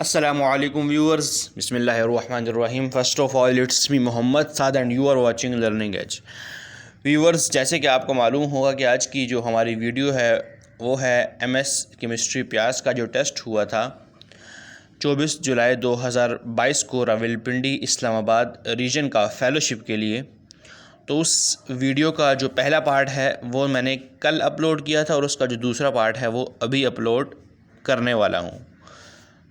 Assalamualaikum viewers, बिस्मिल्लाहिर्रहमानिर्रहीम। First of all it's me Mohammad Saad and you are watching learning edge. Viewers, जैसे कि आपको मालूम होगा कि आज की जो हमारी वीडियो है वो है एमएस केमिस्ट्री प्यास का जो टेस्ट हुआ था 24 जुलाई 2022 को रावलपिंडी इस्लामाबाद रीजन का फ़ेलोशिप के लिए। तो उस वीडियो का जो पहला पार्ट है वो मैंने कल अपलोड किया था और उसका जो दूसरा पार्ट है वो अभी अपलोड करने वाला हूँ।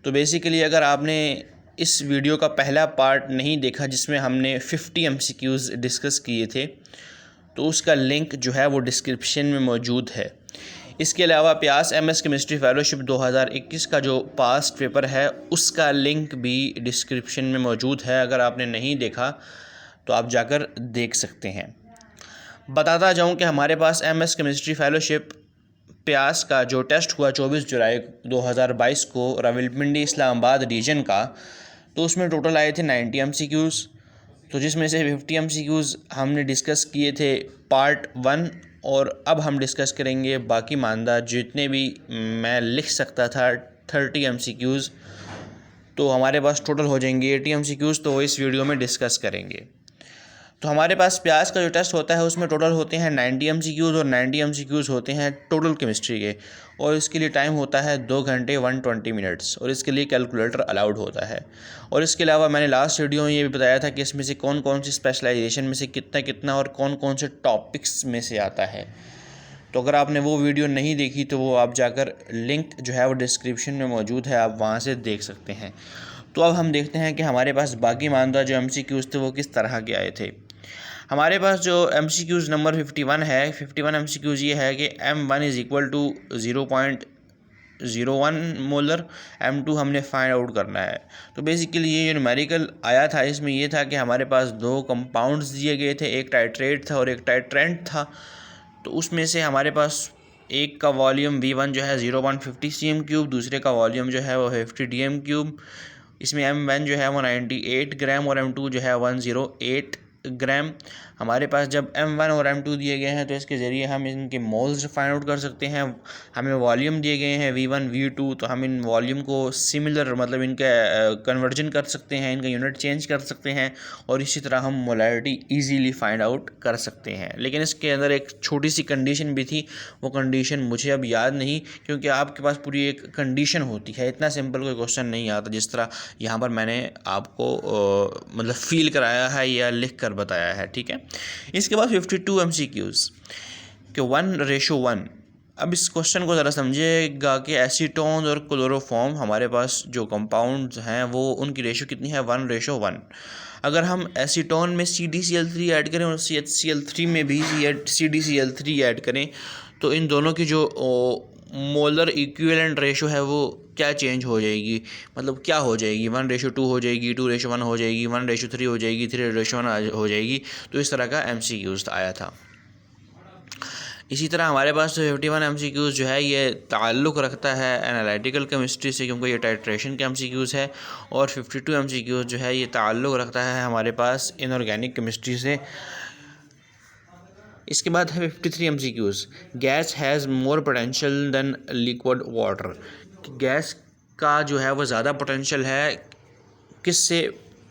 तो बेसिकली अगर आपने इस वीडियो का पहला पार्ट नहीं देखा जिसमें हमने 50 एमसीक्यूज़ डिस्कस किए थे, तो उसका लिंक जो है वो डिस्क्रिप्शन में मौजूद है। इसके अलावा प्यास एमएस केमिस्ट्री फ़ेलोशिप 2021 का जो पास्ट पेपर है उसका लिंक भी डिस्क्रिप्शन में मौजूद है। अगर आपने नहीं देखा तो आप जाकर देख सकते हैं। बताता जाऊं कि हमारे पास एमएस केमिस्ट्री फ़ेलोशिप प्यास का जो टेस्ट हुआ 24 जुलाई 2022 को रावलपिंडी इस्लामाबाद रीजन का, तो उसमें टोटल आए थे 90 एमसीक्यूज़। तो जिसमें से 50 एमसीक्यूज़ हमने डिस्कस किए थे पार्ट 1, और अब हम डिस्कस करेंगे बाकी मानदा जितने भी मैं लिख सकता था 30 एमसीक्यूज़। तो हमारे पास टोटल हो जाएंगे 80 एमसीक्यूज़, तो वो इस वीडियो में डिस्कस करेंगे। तो हमारे पास प्यास का जो टेस्ट होता है उसमें टोटल होते हैं 90 एमसीक्यूज़ और 90 एमसीक्यूज़ होते हैं टोटल केमिस्ट्री के, और इसके लिए टाइम होता है 2 घंटे 120 मिनट्स, और इसके लिए कैलकुलेटर अलाउड होता है। और इसके अलावा मैंने लास्ट वीडियो में ये भी बताया था कि इसमें से कौन कौन सी स्पेशलाइजेशन में से कितना कितना और कौन कौन से टॉपिक्स में से आता है। तो अगर आपने वो वीडियो नहीं देखी तो वो आप जाकर लिंक जो है वो डिस्क्रिप्शन में मौजूद है, आप वहाँ से देख सकते हैं। तो अब हम देखते हैं कि हमारे पास बाकी मानदा जो एमसीक्यूज़ थे वो किस तरह के आए थे। हमारे पास जो एमसीक्यूज़ नंबर 51 है, 51 एमसीक्यूज़ ये है कि M1 is equal to 0.01 molar, M2 हमने फाइंड आउट करना है। तो बेसिकली ये जो न्यूमेरिकल आया था इसमें ये था कि हमारे पास दो कंपाउंड्स दिए गए थे, एक टाइट्रेट था और एक टाइट्रेंट था। तो उसमें से हमारे पास एक का वॉल्यूम V1 जो है 0.50 cm3, दूसरे का वॉल्यूम जो है वो 50 dm3। इसमें M1 जो है वो 98 ग्राम और M2 जो है 108 ग्राम। हमारे पास जब M1 और M2 दिए गए हैं तो इसके ज़रिए हम इनके मोल्स फाइंड आउट कर सकते हैं। हमें वॉल्यूम दिए गए हैं V1 V2, तो हम इन वॉल्यूम को सिमिलर मतलब इनका कन्वर्जन कर सकते हैं, इनका यूनिट चेंज कर सकते हैं, और इसी तरह हम मोलैरिटी इजीली फाइंड आउट कर सकते हैं। लेकिन इसके अंदर एक छोटी सी कंडीशन भी थी, वो कंडीशन मुझे अब याद नहीं, क्योंकि आपके पास पूरी एक कंडीशन होती है, इतना सिंपल कोई क्वेश्चन नहीं आता जिस तरह यहाँ पर मैंने आपको मतलब फील कराया है या लिख कर बताया है। ठीक है, इसके बाद 52 एमसीक्यूज़ कि 1:1। अब इस क्वेश्चन को ज़रा समझिएगा कि एसीटोन और क्लोरोफॉर्म हमारे पास जो कंपाउंड्स हैं वो उनकी रेशो कितनी है, 1:1। अगर हम एसीटोन में CdCl3 ऐड करें और CHCl3 में भी CdCl3 ऐड करें, तो इन दोनों की जो मोलर इक्विवेलेंट रेशो है वो क्या चेंज हो जाएगी, मतलब क्या हो जाएगी, 1:2 हो जाएगी, 2:1 हो जाएगी, 1:3 हो जाएगी, 3:1 हो जाएगी। तो इस तरह का MCQs आया था। इसी तरह हमारे पास 51 MCQs जो है ये ताल्लुक़ रखता है एनालिटिकल केमिस्ट्री से, क्योंकि ये टाइट्रेशन के MCQs है, और 52 MCQs जो है ये ताल्लुक़ रखता है हमारे पास इनऑर्गेनिक केमिस्ट्री से। इसके बाद है 53 MCQs, gas has more potential than liquid water. Gas का जो है वो ज़्यादा पोटेंशियल है किससे,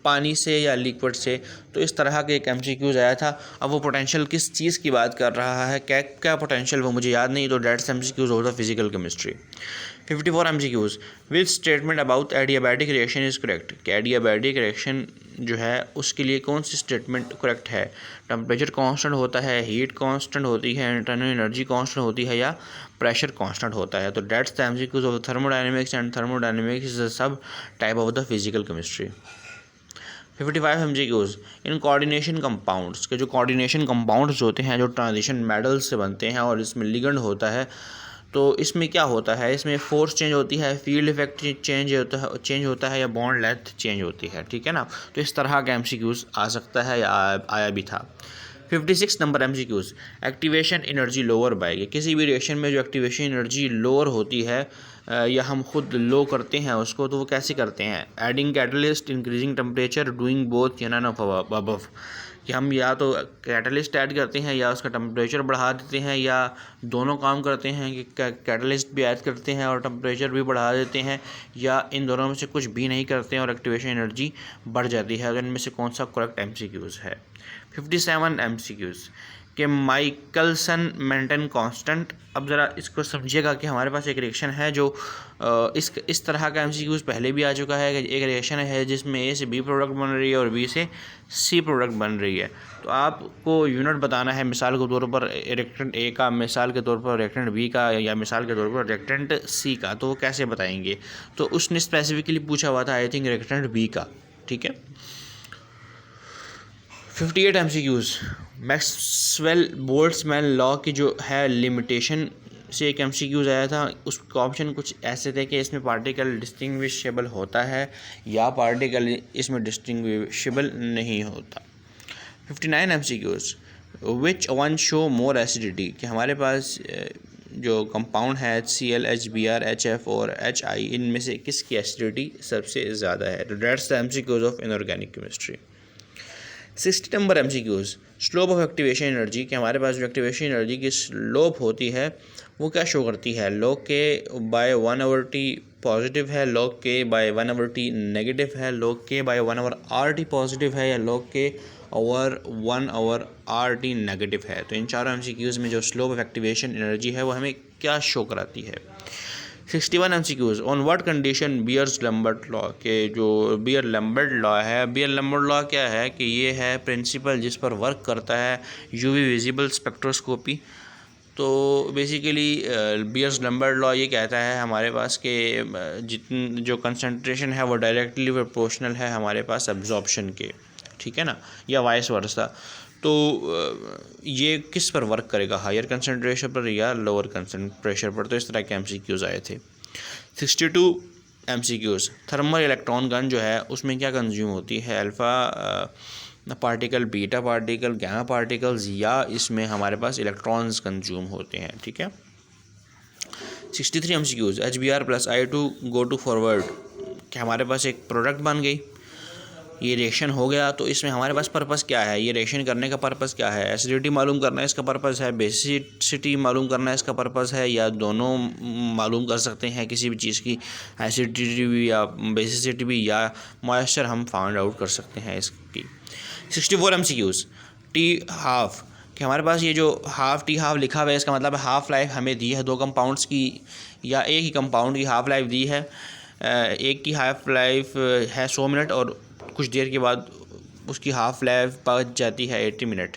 पानी से या लिक्विड से। तो इस तरह के एक MCQs आया था। अब वो पोटेंशियल किस चीज़ की बात कर रहा है, क्या क्या पोटेंशियल वो मुझे याद नहीं, तो डेट्स MCQs होता physical chemistry. 54 MCQs, which statement about adiabatic reaction is correct. कि एडियाबैटिक रिएक्शन जो है उसके लिए कौन सी स्टेटमेंट करेक्ट है। टेम्परेचर कांस्टेंट होता है, हीट कांस्टेंट होती है, इंटरनल एनर्जी कांस्टेंट होती है, या प्रेशर कांस्टेंट होता है। तो that's the MCQs of thermodynamics, and thermodynamics is a sub type of the physical chemistry. 55 MCQs, in coordination compounds के जो कोऑर्डिनेशन कंपाउंड्स होते हैं जो ट्रांजिशन मेटल्स से बनते हैं और इसमें लिगेंड होता है, तो इसमें क्या होता है, इसमें फोर्स चेंज होती है, फील्ड इफेक्ट चेंज होता है या बॉन्ड लेंथ चेंज होती है। ठीक है ना, तो इस तरह का MCQs आ सकता है या आया भी था। 56 number MCQs, activation energy lower by. किसी भी रिएक्शन में जो एक्टिवेशन एनर्जी लोअर होती है या हम खुद लो करते हैं उसको, तो वो कैसे करते हैं। Adding catalyst, increasing temperature, doing both या नन ऑफ अबव। कि हम या तो कैटलिस्ट ऐड करते हैं या उसका टेम्परेचर बढ़ा देते हैं, या दोनों काम करते हैं कि कैटलिस्ट भी ऐड करते हैं और टेम्परेचर भी बढ़ा देते हैं, या इन दोनों में से कुछ भी नहीं करते हैं और एक्टिवेशन एनर्जी बढ़ जाती है। अगर इनमें से कौन सा करेक्ट MCQs है। 57 MCQs कि माइकलसन मेंटन कांस्टेंट। अब ज़रा इसको समझिएगा कि हमारे पास एक रिएक्शन है जो इस तरह का MCQs पहले भी आ चुका है कि एक रिएक्शन है जिसमें A से B प्रोडक्ट बन रही है और B से C प्रोडक्ट बन रही है। तो आपको यूनिट बताना है, मिसाल के तौर पर रिएक्टेंट A का, मिसाल के तौर पर रिएक्टेंट B का, या मिसाल के तौर पर रिएक्टेंट C का। तो वो कैसे बताएंगे? तो उसने स्पेसिफिकली पूछा हुआ था आई थिंक रिएक्टेंट B का। ठीक है। 58 MCQs मैक्सवेल बोल्ट्जमैन लॉ की जो है लिमिटेशन से एक MCQs आया था। उसका ऑप्शन कुछ ऐसे थे कि इसमें पार्टिकल डिस्टिंग्विशेबल होता है या पार्टिकल इसमें डिस्टिंग्विशेबल नहीं होता। 59 MCQs which one show more acidity कि हमारे पास जो कंपाउंड है HCl, HBr, HF और HI, इनमें से किसकी एसिडिटी सबसे ज़्यादा है। तो that's the MCQs of inorganic chemistry. 60 number MCQs slope of activation energy कि हमारे पास जो एक्टिवेशन एनर्जी की स्लोप होती है वो क्या शो करती है। log K by 1/T positive है, log K by 1/T negative है, log K by 1/RT positive है, या log K over 1/RT negative है। तो इन चारों MCQs में जो स्लोप ऑफ एक्टिवेशन एनर्जी है वो हमें क्या शो कराती है। 61 MCQs on what condition Beer's Lambert law के जो बियर लैम्बर्ट लॉ है। बियर लैम्बर्ट लॉ क्या है कि ये है प्रिंसिपल जिस पर वर्क करता है UV विजिबल स्पेक्ट्रोस्कोपी। तो बेसिकली बियर्स लैम्बर्ट लॉ ये कहता है हमारे पास कि जितनी जो कंसंट्रेशन है वो डायरेक्टली प्रोपोर्शनल है हमारे पास एब्जॉर्प्शन के, ठीक है ना, या वाइस वर्सा। तो ये किस पर वर्क करेगा, हायर कंसंट्रेशन पर या लोअर कंसंट्रेशन पर। तो इस तरह के MCQs आए थे। 62 MCQs थर्मल इलेक्ट्रॉन गन जो है उसमें क्या कंज्यूम होती है, alpha particle, beta particle, gamma particles, या इसमें हमारे पास इलेक्ट्रॉन्स कंज्यूम होते हैं। ठीक है। 63 MCQs HBr + I2 go to forward कि हमारे पास एक प्रोडक्ट बन गई, ये रिएक्शन हो गया। तो इसमें हमारे पास पर्पस क्या है, ये रिएक्शन करने का पर्पस क्या है। एसिडिटी मालूम करना है इसका पर्पस है, बेसिसिटी मालूम करना है इसका पर्पस है, या दोनों मालूम कर सकते हैं किसी भी चीज़ की एसिडिटी भी या बेसिसिटी भी, या मॉइस्चर हम फाइंड आउट कर सकते हैं इसकी। 64 MCQs T हाफ कि हमारे पास ये जो T हाफ लिखा हुआ है इसका मतलब हाफ़ लाइफ हमें दी है दो कंपाउंड्स की, या एक ही कंपाउंड की हाफ़ लाइफ दी है। एक की हाफ़ लाइफ है 100 मिनट और कुछ देर के बाद उसकी हाफ़ लाइफ पहुंच जाती है 80 मिनट।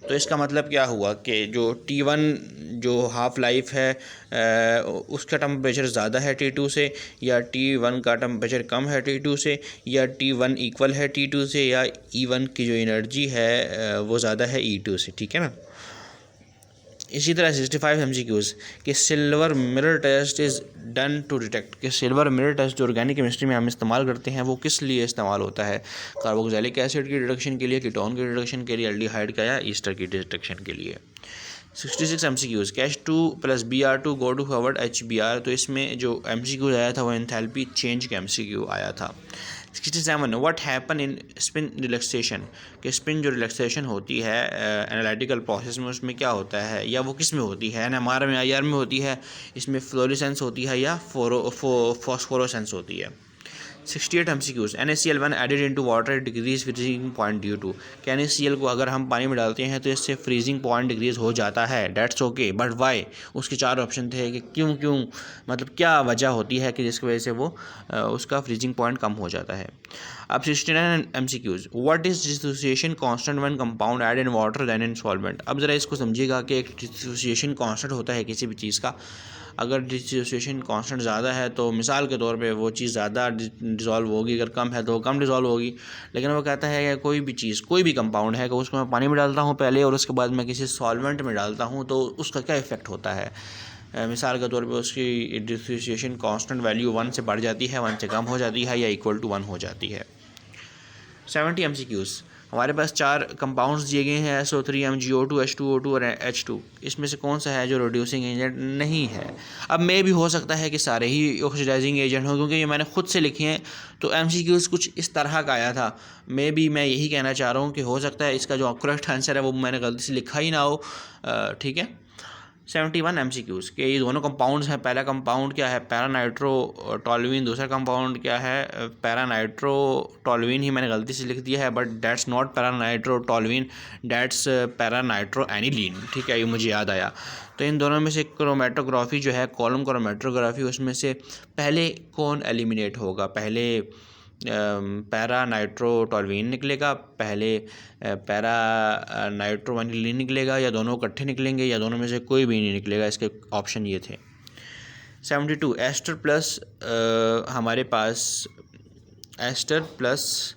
तो इसका मतलब क्या हुआ कि जो T1 जो हाफ़ लाइफ है उसका टेम्परेचर ज़्यादा है T2 से, या T1 का टेम्परेचर कम है T2 से, या T1 इक्वल है T2 से, या E1 की जो एनर्जी है वो ज़्यादा है E2 से। ठीक है ना। इसी तरह 65 MCQs कि silver mirror test is done to detect कि सिल्वर मिरर टेस्ट जो ऑर्गेनिक केमिस्ट्री में हम इस्तेमाल करते हैं वो किस लिए इस्तेमाल होता है। कार्बोक्सिलिक एसिड की डिटेक्शन के लिए, कीटोन की डिटेक्शन के लिए, एल्डिहाइड का या ईस्टर की डिटेक्शन के लिए। 66 MCQs H2 + Br2 go to forward HBr। तो इसमें जो MCQ आया था वो एंथैल्पी चेंज का MCQ आया था। 67 what happen in spin relaxation कि स्पिन जो रिलैक्सेशन होती है एनालिटिकल प्रोसेस में उसमें क्या होता है, या वो किस में होती है, NMR में, IR में होती है, इसमें फ्लोरेसेंस होती है या फॉस्फोरोसेंस होती है। 68 MCQs NaCl1 added into water decrease freezing point due to कि NaCl को अगर हम पानी में डालते हैं तो इससे फ्रीजिंग पॉइंट डिक्रीज हो जाता है। That's okay but why. उसके 4 ऑप्शन थे कि क्यों मतलब क्या वजह होती है कि जिसकी वजह से वो उसका फ्रीजिंग पॉइंट कम हो जाता है। अब 69 MCQs what is dissociation constant when compound add in water then in solvent. अब ज़रा इसको समझिएगा कि एक डिसोसिएशन कांस्टेंट होता है किसी भी चीज़ का, अगर डिसोसिएशन कांस्टेंट ज़्यादा है तो मिसाल के तौर पे वो चीज़ ज़्यादा डिज़ोल्व होगी, अगर कम है तो कम डिज़ोल्व होगी। लेकिन वो कहता है कि कोई भी चीज़, कोई भी कंपाउंड है कि उसको मैं पानी में डालता हूँ पहले और उसके बाद मैं किसी सॉल्वेंट में डालता हूँ तो उसका क्या इफ़ेक्ट होता है। मिसाल के तौर पे उसकी डिसोसिएशन कांस्टेंट वैल्यू 1 से बढ़ जाती है, 1 से कम हो जाती है, या इक्वल टू 1 हो जाती है। 70 MCQs हमारे पास 4 कंपाउंड्स दिए गए हैं SO3 MgO2 H2O2 और H2। इसमें से कौन सा है जो रिड्यूसिंग एजेंट नहीं है? अब मे भी हो सकता है कि सारे ही ऑक्सीडाइजिंग एजेंट हों, क्योंकि ये मैंने खुद से लिखे हैं तो MCQs कुछ इस तरह का आया था। मे भी मैं यही कहना चाह रहा हूँ कि हो सकता है इसका जो करेक्ट आंसर है वो मैंने गलती से लिखा ही ना हो। ठीक है, 71 MCQs के ये दोनों कंपाउंड्स हैं। पहला कंपाउंड क्या है? पैरानाइट्रोटोलुइन। दूसरा कंपाउंड क्या है? पैरानाइट्रोटोलुइन ही मैंने गलती से लिख दिया है, बट दैट्स नॉट पैरानाइट्रोटोलुइन, दैट्स पैरानाइट्रोएनिलीन। ठीक है, ये मुझे याद आया। तो इन दोनों में से क्रोमेटोग्राफी जो है, कॉलम क्रोमेटोग्राफी, उसमें से पहले कौन एलिमिनेट होगा? पहले पैरा नाइट्रोटोलुइन निकलेगा, पहले पैरा नाइट्रोएनिलीन निकलेगा, या दोनों इकट्ठे निकलेंगे, या दोनों में से कोई भी नहीं निकलेगा? इसके ऑप्शन ये थे। 72 एस्टर प्लस हमारे पास एस्टर प्लस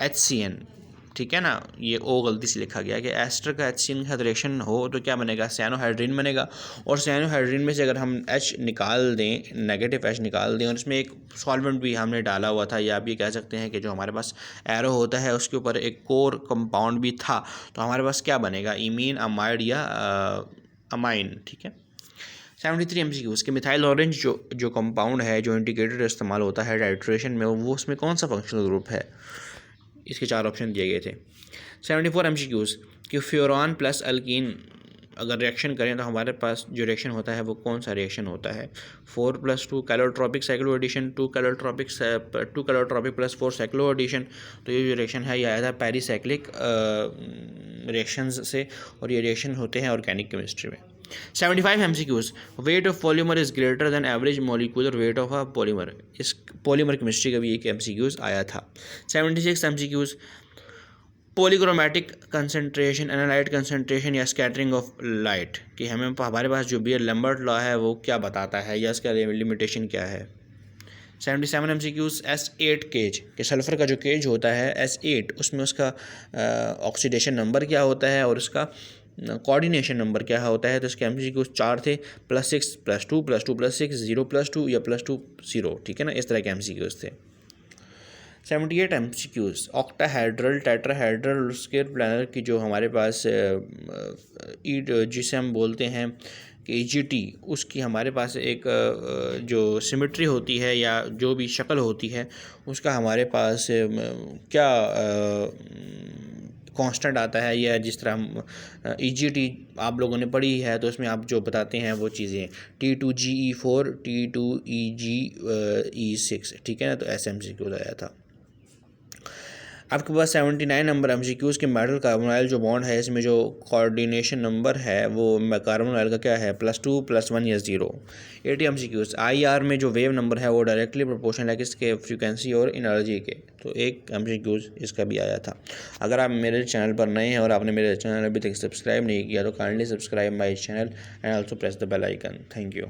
HCN। ठीक है ना, ये ओ गलती से लिखा गया कि एस्टर का HCN के साथ रिएक्शन हो तो क्या बनेगा? साइनोहाइड्रिन बनेगा। और साइनोहाइड्रिन में से अगर हम H निकाल दें, नेगेटिव H निकाल दें, और इसमें एक सॉल्वेंट भी हमने डाला हुआ था, या आप ये कह सकते हैं कि जो हमारे पास एरो होता है उसके ऊपर एक कोर कंपाउंड भी था, तो हमारे पास क्या बनेगा? इमीन, अमाइड या अमाइन। ठीक है। 73 MCQ के मिथाइल ऑरेंज जो कंपाउंड है, जो इंडिकेटर इस्तेमाल होता है टाइट्रेशन में, वो उसमें कौन सा फंक्शनल ग्रुप है? इसके 4 ऑप्शन दिए गए थे। 74 MCQ कि फ्योरॉन प्लस अल्कीन अगर रिएक्शन करें तो हमारे पास जो रिएक्शन होता है वो कौन सा रिएक्शन होता है? 4+2 cheletropic cycloaddition, 2 cheletropic plus 4 cycloaddition. तो ये जो रिएक्शन है ये आया था पेरिसाइक्लिक रिएक्शंस से, और ये रिएक्शन होते हैं ऑर्गेनिक केमिस्ट्री में। 75 MCQs weight of polymer is greater than average molecular weight of a polymer. इस पॉलीमर केमिस्ट्री का भी एक MCQs आया था। 76 MCQs polychromatic concentration, analyte concentration या स्कैटरिंग ऑफ लाइट, कि हमारे पास जो बियर लैम्बर्ट लॉ है वो क्या बताता है, या इसका लिमिटेशन क्या है? 77 MCQs S8 केज कि सल्फ़र का जो केज होता है S8, उसमें उसका ऑक्सीडेशन नंबर क्या होता है और उसका कोऑर्डिनेशन नंबर क्या होता है? तो इसके MCQs 4 थे, +6 +2 +2 +6 0 +2 या +2 0। ठीक है ना, इस तरह के MCQs थे। 78 MCQs octahedral, tetrahedral, square planar की जो हमारे पास जिसे हम बोलते हैं कि EGT, उसकी हमारे पास एक जो सिमेट्री होती है या जो भी शक्ल होती है उसका हमारे पास क्या कांस्टेंट आता है, या जिस तरह हम EGT आप लोगों ने पढ़ी है तो उसमें आप जो बताते हैं वो चीज़ें T2GE4 T2EGE6। ठीक है ना, तो ऐसे MCQ आया था। आपके पास 79 नंबर MCQs के मेटल कार्बोनाइल जो बॉन्ड है, इसमें जो कोऑर्डिनेशन नंबर है वो कार्बोनाइल का क्या है? +2 +1 या 0। 80 MCQs IR में जो वेव नंबर है वो डायरेक्टली प्रोपोर्शनल है किसके? फ्रीक्वेंसी और एनर्जी के। तो एक MCQs इसका भी आया था। अगर आप मेरे चैनल पर नए हैं और आपने मेरे चैनल अभी तक सब्सक्राइब नहीं किया तो kindly subscribe my channel and also press the bell icon. Thank you.